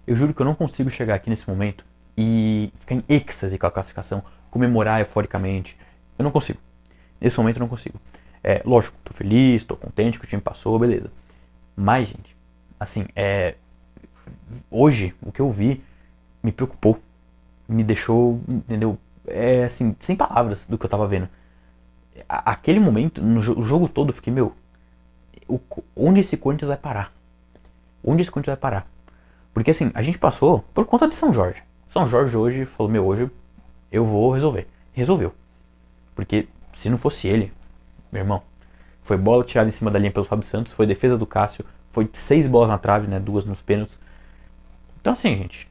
Eu juro que eu não consigo chegar aqui nesse momento e ficar em êxtase com a classificação, comemorar euforicamente. Eu não consigo. Nesse momento eu não consigo. Lógico, tô feliz, tô contente que o time passou, beleza. Mas, gente, assim, hoje o que eu vi me preocupou, me deixou, entendeu? Assim, sem palavras do que eu tava vendo. Aquele momento, no jogo todo, eu fiquei, meu, onde esse Corinthians vai parar? Onde esse Corinthians vai parar? Porque assim, a gente passou por conta de São Jorge. São Jorge hoje falou, meu, hoje eu vou resolver. Resolveu. Porque se não fosse ele, meu irmão, foi bola tirada em cima da linha pelo Fábio Santos, foi defesa do Cássio, foi 6 bolas na trave, né, 2 nos pênaltis. Então assim, gente,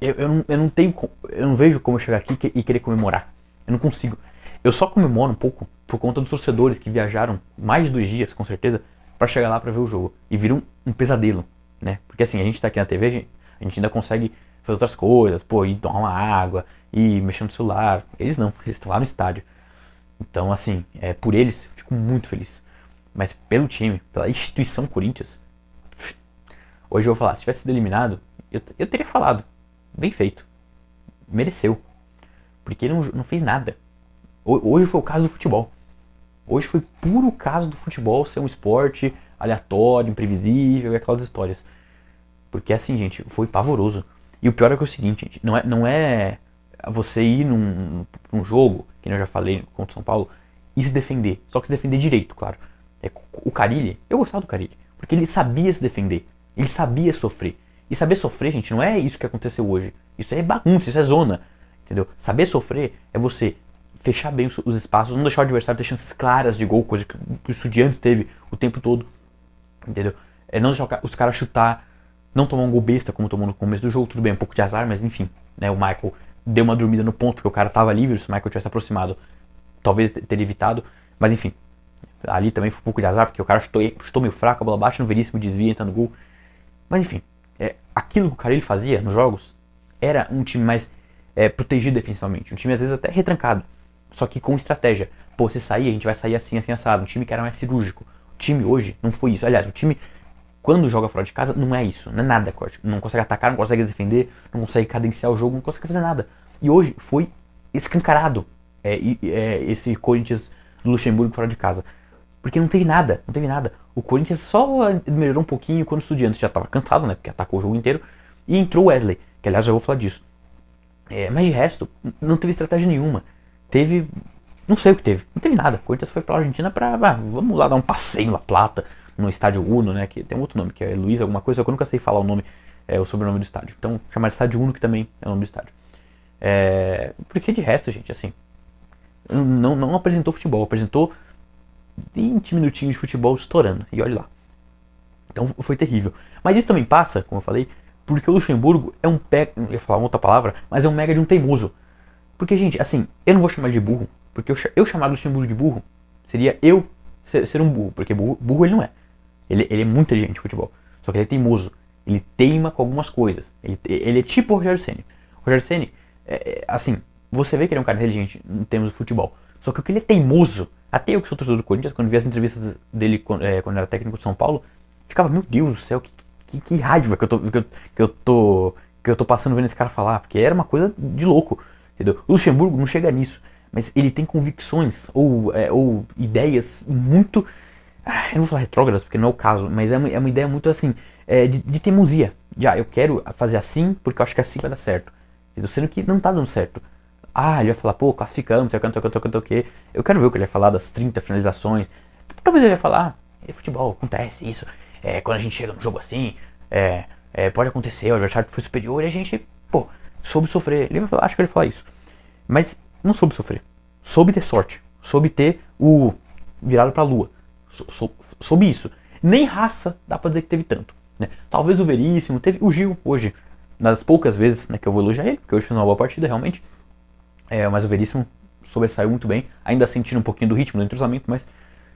eu não tenho, eu não vejo como eu chegar aqui e querer comemorar. Eu não consigo. Eu só comemoro um pouco por conta dos torcedores que viajaram mais de 2 dias, com certeza, para chegar lá para ver o jogo. E vira um pesadelo, né? Porque assim, a gente tá aqui na TV, a gente ainda consegue fazer outras coisas, pô, ir tomar uma água, ir mexer no celular. Eles não, eles estão lá no estádio. Então, assim, por eles, eu fico muito feliz. Mas pelo time, pela instituição Corinthians, hoje eu vou falar, se tivesse sido eliminado, eu teria falado, bem feito. Mereceu. Porque ele não fez nada. Hoje foi o caso do futebol. Hoje foi puro caso do futebol ser um esporte aleatório, imprevisível e aquelas histórias. Porque assim, gente, foi pavoroso. E o pior é que é o seguinte, gente, não é você ir num jogo, que eu já falei contra o São Paulo, e se defender. Só que se defender direito, claro. O Carille, eu gostava do Carille, porque ele sabia se defender. Ele sabia sofrer. E saber sofrer, gente, não é isso que aconteceu hoje. Isso é bagunça, isso é zona. Entendeu? Saber sofrer é você fechar bem os espaços, não deixar o adversário ter chances claras de gol, coisa que o Estudiantes teve o tempo todo. Entendeu? Não deixar os caras chutar, não tomar um gol besta como tomou no começo do jogo, tudo bem, um pouco de azar, mas enfim, né, o Michael deu uma dormida no ponto porque o cara tava livre, se o Michael tivesse aproximado, talvez teria evitado, mas enfim, ali também foi um pouco de azar porque o cara chutou meio fraco, a bola bate no Veríssimo, desvia, entra no gol, mas enfim, aquilo que o cara ele fazia nos jogos era um time mais protegido defensivamente, um time às vezes até retrancado, só que com estratégia. Pô, se sair, a gente vai sair assim, assim, assado. Um time que era mais cirúrgico. O time hoje não foi isso. Aliás, o time, quando joga fora de casa, não é isso. Não é nada, corte. Não consegue atacar, não consegue defender, não consegue cadenciar o jogo, não consegue fazer nada. E hoje foi escancarado esse Corinthians do Luxemburgo fora de casa. Porque não teve nada, não teve nada. O Corinthians só melhorou um pouquinho quando o Estudiantes já estava cansado, né? Porque atacou o jogo inteiro. E entrou o Wesley, que aliás já vou falar disso. Mas de resto, não teve estratégia nenhuma. Teve. Não sei o que teve. Não teve nada. O Corinthians foi pra Argentina pra. Vamos lá dar um passeio na Plata, no estádio Uno, né? Que tem um outro nome, que é Luiz alguma coisa, só que eu nunca sei falar o nome, o sobrenome do estádio. Então, chamar de estádio Uno, que também é o nome do estádio. Porque de resto, gente, assim. Não apresentou futebol, apresentou 20 minutinhos de futebol estourando. E olha lá. Então foi terrível. Mas isso também passa, como eu falei, porque o Luxemburgo é um pé. Eu ia falar uma outra palavra, mas é um mega de um teimoso. Porque, gente, assim, eu não vou chamar ele de burro, porque eu chamar o Luxemburgo de burro seria eu ser um burro, porque burro ele não é. Ele é muito inteligente de futebol, só que ele é teimoso. Ele teima com algumas coisas. Ele é tipo o Rogério Ceni. O Rogério Ceni, assim, você vê que ele é um cara inteligente em termos de futebol, só que o que ele é teimoso, até eu que sou torcedor do Corinthians, quando vi as entrevistas dele quando era técnico de São Paulo, ficava, meu Deus do céu, que raiva que eu tô passando vendo esse cara falar, porque era uma coisa de louco. Entendeu? O Luxemburgo não chega nisso, mas ele tem convicções ou ideias muito. Eu não vou falar retrógradas porque não é o caso, mas é uma ideia muito assim, de teimosia. Eu quero fazer assim porque eu acho que assim vai dar certo. Entendeu? Sendo que não tá dando certo. Ele vai falar, pô, classificamos, sei o que. Eu quero ver o que ele vai falar das 30 finalizações. Talvez ele vai falar, futebol, acontece isso. Quando a gente chega no jogo assim, pode acontecer, o adversário foi superior e a gente, pô, soube sofrer. Ele vai falar, acho que ele vai falar isso. Mas não soube sofrer. Soube ter sorte. Soube ter o virado pra lua. Soube isso. Nem raça dá pra dizer que teve tanto. Né? Talvez o Veríssimo, teve o Gil hoje. Nas poucas vezes, né, que eu vou elogiar ele, porque hoje fez uma boa partida realmente. Mas o Veríssimo sobressaiu muito bem. Ainda sentindo um pouquinho do ritmo do entrosamento, mas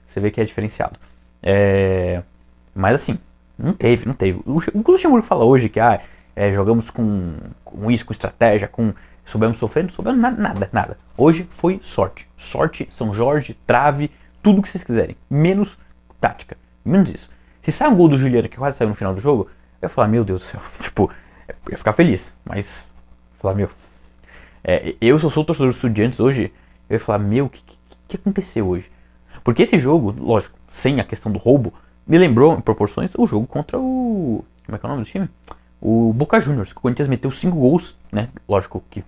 você vê que é diferenciado. Mas assim, não teve. O Luxemburgo fala hoje que jogamos com isso, com estratégia, soubemos sofrer, não soubemos nada. Hoje foi sorte. Sorte, São Jorge, trave, tudo que vocês quiserem. Menos tática. Menos isso. Se sai um gol do Juliano, que quase saiu no final do jogo, ia falar, meu Deus do céu, tipo, eu ia ficar feliz, mas, falar, meu, eu se eu sou torcedor dos Estudiantes hoje, eu ia falar, meu, o que aconteceu hoje? Porque esse jogo, lógico, sem a questão do roubo, me lembrou, em proporções, o jogo contra o, como é que é o nome do time? O Boca Juniors, que o Corinthians meteu 5 gols, né, lógico que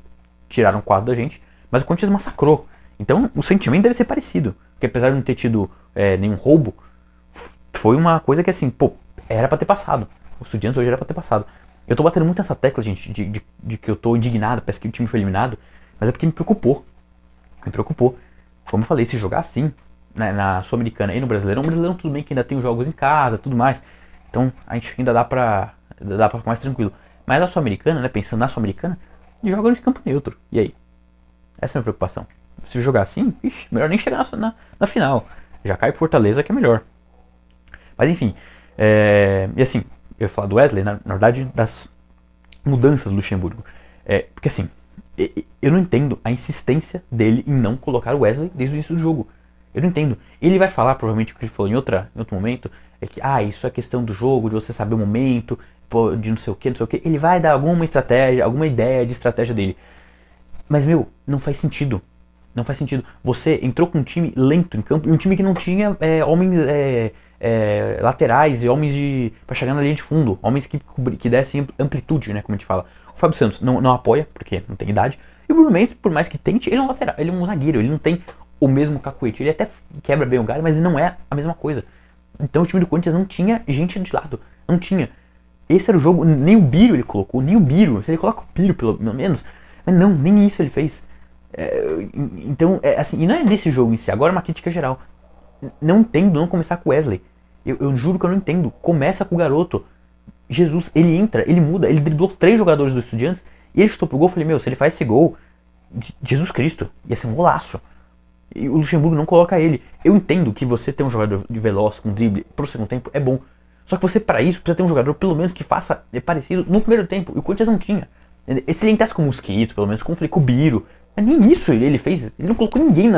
tiraram 4 da gente, mas o Corinthians massacrou. Então o sentimento deve ser parecido, porque apesar de não ter tido nenhum roubo, foi uma coisa que assim, pô, era pra ter passado. O Estudiantes hoje era pra ter passado. Eu tô batendo muito nessa tecla, gente, de que eu tô indignado, parece que o time foi eliminado, mas é porque me preocupou. Me preocupou. Como eu falei, se jogar assim, né, na Sul-Americana e no Brasileirão, o Brasileirão tudo bem que ainda tem os jogos em casa, tudo mais. Então a gente ainda dá pra ficar mais tranquilo. Mas a Sul-Americana, né, pensando na Sul-Americana, joga no campo neutro. E aí? Essa é a minha preocupação. Se jogar assim, ixi, melhor nem chegar na final. Já cai pro Fortaleza que é melhor. Mas enfim, e assim, eu ia falar do Wesley, na verdade, das mudanças do Luxemburgo. Porque assim, eu não entendo a insistência dele em não colocar o Wesley desde o início do jogo. Eu não entendo. Ele vai falar, provavelmente, o que ele falou em outro momento, é que, isso é questão do jogo, de você saber o momento, de não sei o que, não sei o que. Ele vai dar alguma estratégia, alguma ideia de estratégia dele. Mas, meu, não faz sentido. Não faz sentido. Você entrou com um time lento em campo e um time que não tinha homens laterais e homens pra chegar na linha de fundo. Homens que dessem amplitude, né? Como a gente fala. O Fábio Santos não apoia, porque não tem idade. E o Bruno Mendes, por mais que tente, ele é um lateral. Ele é um zagueiro. Ele não tem o mesmo cacuete. Ele até quebra bem o galho, mas não é a mesma coisa. Então o time do Corinthians não tinha gente de lado. Não tinha. Esse era o jogo. Nem o Biro ele colocou. Nem o Biro. Se ele coloca o Biro, pelo menos. Mas não, nem isso ele fez. Então, assim, e não é nesse jogo em si, agora é uma crítica geral. Não entendo não começar com o Wesley. Eu juro que eu não entendo. Começa com o garoto. Jesus, ele entra, ele muda, ele driblou 3 jogadores do Estudiantes e ele chutou pro gol. Eu falei, meu, se ele faz esse gol, Jesus Cristo, ia ser um golaço. E o Luxemburgo não coloca ele. Eu entendo que você ter um jogador de veloz com drible pro segundo tempo é bom. Só que você, para isso, precisa ter um jogador pelo menos que faça parecido no primeiro tempo. E o Corinthians não tinha. Se ele entrasse com o Mosquito, pelo menos, como eu falei, com o Biro. Mas nem isso ele fez. Ele não colocou ninguém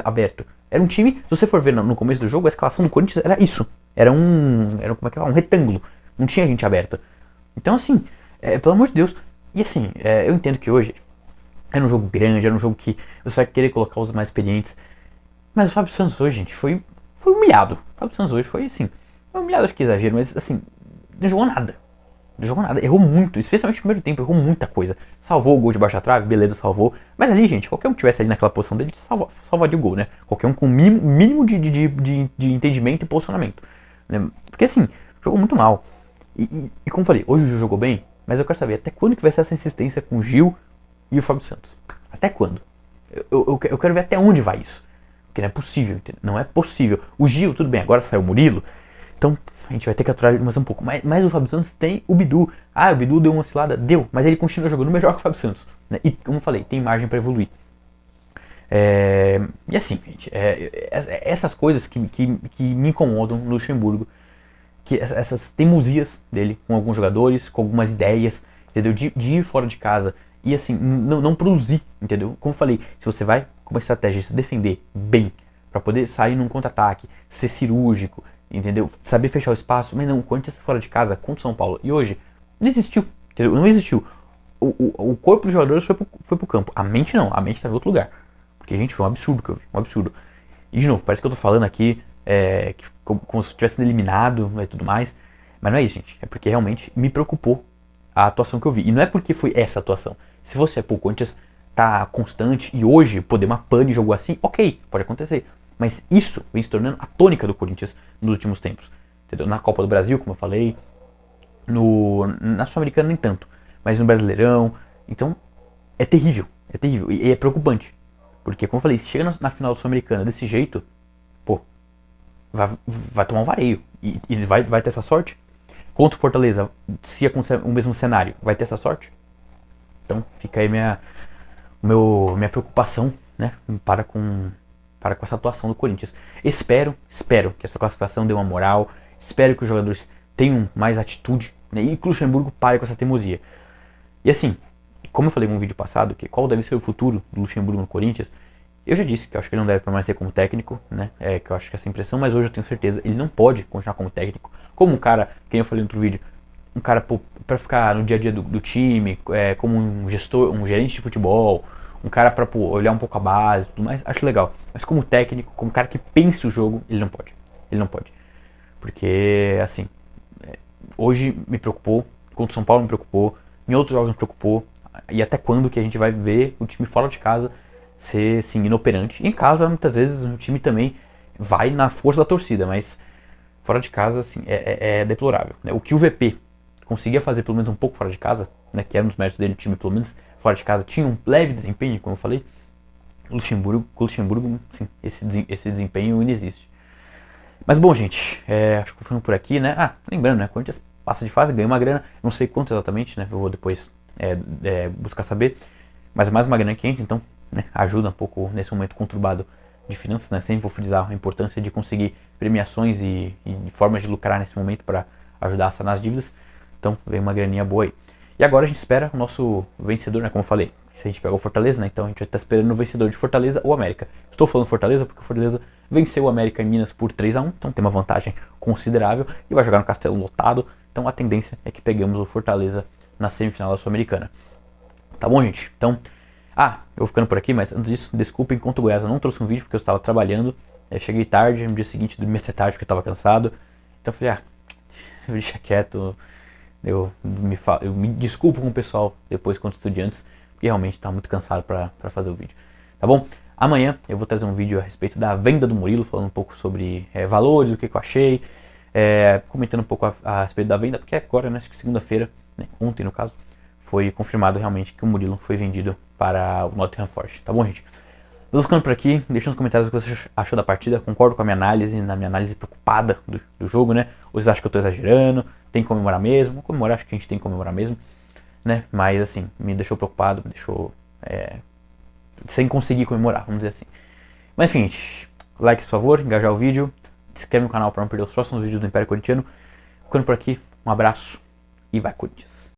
aberto. Era um time, se você for ver no começo do jogo, a escalação do Corinthians era isso. Era como é que é? Um retângulo. Não tinha gente aberta. Então, assim, pelo amor de Deus. E assim, eu entendo que hoje era um jogo grande, era um jogo que você vai querer colocar os mais experientes. Mas o Fábio Santos hoje, gente, foi humilhado. O Fábio Santos hoje foi assim. Foi humilhado, acho que é exagero, mas assim, não jogou nada. Não jogou nada, errou muito, especialmente no primeiro tempo, errou muita coisa. Salvou o gol de baixa trave, beleza, salvou. Mas ali, gente, qualquer um que tivesse ali naquela posição dele, salvaria o gol, né? Qualquer um com mínimo de entendimento e posicionamento. Né? Porque assim, jogou muito mal. E como eu falei, hoje o Gil jogou bem, mas eu quero saber até quando que vai ser essa insistência com o Gil e o Fábio Santos. Até quando? Eu quero ver até onde vai isso. Porque não é possível, entendeu? Não é possível. O Gil, tudo bem, agora saiu o Murilo, então a gente vai ter que aturar ele mais um pouco. Mas o Fábio Santos tem o Bidu. O Bidu deu uma oscilada? Deu. Mas ele continua jogando melhor que o Fábio Santos. Né? E como eu falei, tem margem para evoluir. E assim, gente, essas coisas que me incomodam no Luxemburgo. Que essas teimosias dele com alguns jogadores, com algumas ideias, entendeu? De ir fora de casa e assim, não produzir, entendeu? Como eu falei, se você vai com uma estratégia de se defender bem, para poder sair num contra-ataque, ser cirúrgico, entendeu? Saber fechar o espaço, mas não, Corinthians fora de casa contra o São Paulo. E hoje, não existiu, entendeu? Não existiu. O corpo dos jogadores foi pro campo. A mente não, a mente tá em outro lugar. Porque, gente, foi um absurdo que eu vi, um absurdo. E de novo, parece que eu tô falando aqui como se tivesse eliminado e tudo mais. Mas não é isso, gente. É porque realmente me preocupou a atuação que eu vi. E não é porque foi essa atuação. Se você, o Corinthians tá constante e hoje poder uma pane jogou assim, ok, pode acontecer. Mas isso vem se tornando a tônica do Corinthians nos últimos tempos. Entendeu? Na Copa do Brasil, como eu falei, na Sul-Americana nem tanto, mas no Brasileirão. Então, é terrível e é preocupante. Porque, como eu falei, se chega na final Sul-Americana desse jeito, pô, vai tomar um vareio. E vai ter essa sorte. Contra o Fortaleza, se acontecer o mesmo cenário, vai ter essa sorte. Então, fica aí minha preocupação, né, para com essa atuação do Corinthians. Espero que essa classificação dê uma moral, espero que os jogadores tenham mais atitude, né, e que o Luxemburgo pare com essa teimosia. E assim, como eu falei num vídeo passado, que qual deve ser o futuro do Luxemburgo no Corinthians, Eu já disse que eu acho que ele não deve permanecer como técnico, né? Que eu acho que essa impressão, mas hoje eu tenho certeza, ele não pode continuar como técnico. Como um cara, quem eu falei no outro vídeo, um cara para ficar no dia a dia do time, como um gestor, um gerente de futebol, um cara para olhar um pouco a base, tudo mais, acho legal. Mas como técnico, como cara que pensa o jogo, ele não pode. Ele não pode. Porque, assim, hoje me preocupou, contra o São Paulo me preocupou, em outros jogos me preocupou. E até quando que a gente vai ver o time fora de casa ser, sim, inoperante? Em casa, muitas vezes, o time também vai na força da torcida, mas fora de casa, assim, é deplorável. Né? O que o VP conseguia fazer, pelo menos um pouco fora de casa, né, que era um dos méritos dele, o time, pelo menos fora de casa, tinha um leve desempenho, como eu falei. O Luxemburgo, sim, esse desempenho não existe. Mas bom, gente, acho que ficando por aqui, né? Lembrando, né? Corinthians passa de fase, ganha uma grana, não sei quanto exatamente, né? Eu vou depois buscar saber, mas é mais uma grana quente, então, né, ajuda um pouco nesse momento conturbado de finanças, né? Sempre vou frisar a importância de conseguir premiações e formas de lucrar nesse momento para ajudar a sanar as dívidas. Então, vem uma graninha boa aí. E agora a gente espera o nosso vencedor, né? Como eu falei, se a gente pegou o Fortaleza, né? Então a gente vai estar esperando o vencedor de Fortaleza ou América. Estou falando Fortaleza porque o Fortaleza venceu o América em Minas por 3-1, então tem uma vantagem considerável e vai jogar no Castelo lotado. Então a tendência é que peguemos o Fortaleza na semifinal da Sul-Americana. Tá bom, gente? Então, eu vou ficando por aqui, mas antes disso, desculpem, enquanto o Goiás eu não trouxe um vídeo porque eu estava trabalhando. Cheguei tarde, no dia seguinte dormi até tarde porque eu estava cansado. Então eu falei, deixa quieto. Eu me desculpo com o pessoal depois quando estudiantes, porque realmente estava muito cansado para fazer o vídeo. Tá bom? Amanhã eu vou trazer um vídeo a respeito da venda do Murilo, falando um pouco sobre valores, o que eu achei, comentando um pouco a respeito da venda, porque agora, né, acho que segunda-feira, né, ontem no caso, foi confirmado realmente que o Murilo foi vendido para o Nottingham Forest. Tá bom, gente? Vou ficando por aqui, deixa nos comentários o que você achou da partida, concordo com a minha análise, na minha análise preocupada do jogo, né? Ou vocês acham que eu tô exagerando, tem que comemorar mesmo? Comemorar, acho que a gente tem que comemorar mesmo, né? Mas assim, me deixou preocupado, me deixou sem conseguir comemorar, vamos dizer assim. Mas enfim, gente, like por favor, engajar o vídeo, se inscreve no canal para não perder os próximos vídeos do Império Corintiano. Ficando por aqui, um abraço e vai Corinthians!